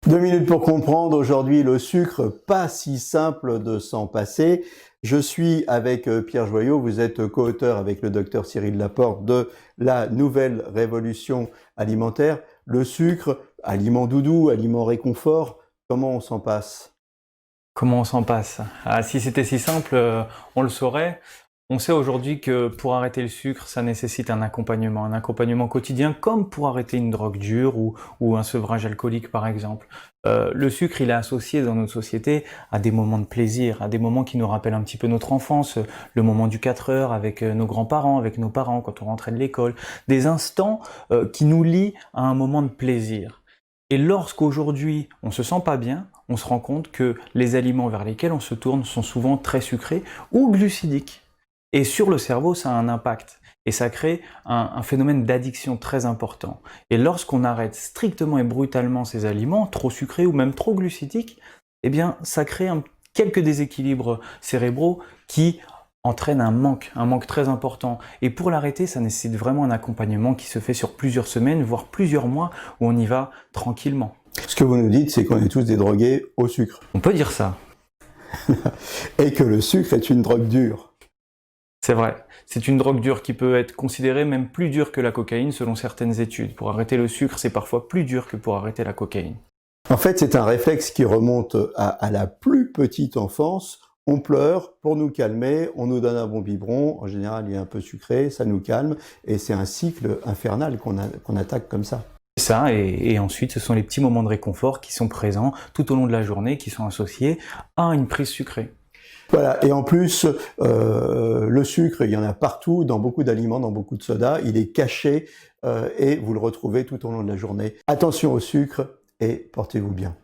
2 minutes pour comprendre, aujourd'hui le sucre, pas si simple de s'en passer. Je suis avec Pierre Joyot, vous êtes co-auteur avec le docteur Cyril Laporte de la nouvelle révolution alimentaire. Le sucre, aliment doudou, aliment réconfort, comment on s'en passe? Comment on s'en passe? Ah, si c'était si simple, on le saurait. On sait aujourd'hui que pour arrêter le sucre, ça nécessite un accompagnement quotidien, comme pour arrêter une drogue dure ou un sevrage alcoolique par exemple. Le sucre, il est associé dans notre société à des moments de plaisir, à des moments qui nous rappellent un petit peu notre enfance, le moment du 4 heures avec nos grands-parents, avec nos parents quand on rentrait de l'école, des instants qui nous lient à un moment de plaisir. Et lorsqu'aujourd'hui on se sent pas bien, on se rend compte que les aliments vers lesquels on se tourne sont souvent très sucrés ou glucidiques. Et sur le cerveau, ça a un impact. Et ça crée un phénomène d'addiction très important. Et lorsqu'on arrête strictement et brutalement ces aliments, trop sucrés ou même trop glucidiques, eh bien, ça crée quelques déséquilibres cérébraux qui entraînent un manque très important. Et pour l'arrêter, ça nécessite vraiment un accompagnement qui se fait sur plusieurs semaines, voire plusieurs mois, où on y va tranquillement. Ce que vous nous dites, c'est qu'on est tous des drogués au sucre. On peut dire ça. Et que le sucre est une drogue dure. C'est vrai, c'est une drogue dure qui peut être considérée même plus dure que la cocaïne selon certaines études. Pour arrêter le sucre, c'est parfois plus dur que pour arrêter la cocaïne. En fait, c'est un réflexe qui remonte à la plus petite enfance. On pleure pour nous calmer, on nous donne un bon biberon, en général il est un peu sucré, ça nous calme, et c'est un cycle infernal qu'on attaque comme ça. C'est ça, et ensuite ce sont les petits moments de réconfort qui sont présents tout au long de la journée, qui sont associés à une prise sucrée. Voilà, et en plus, le sucre, il y en a partout, dans beaucoup d'aliments, dans beaucoup de sodas, il est caché et vous le retrouvez tout au long de la journée. Attention au sucre et portez-vous bien.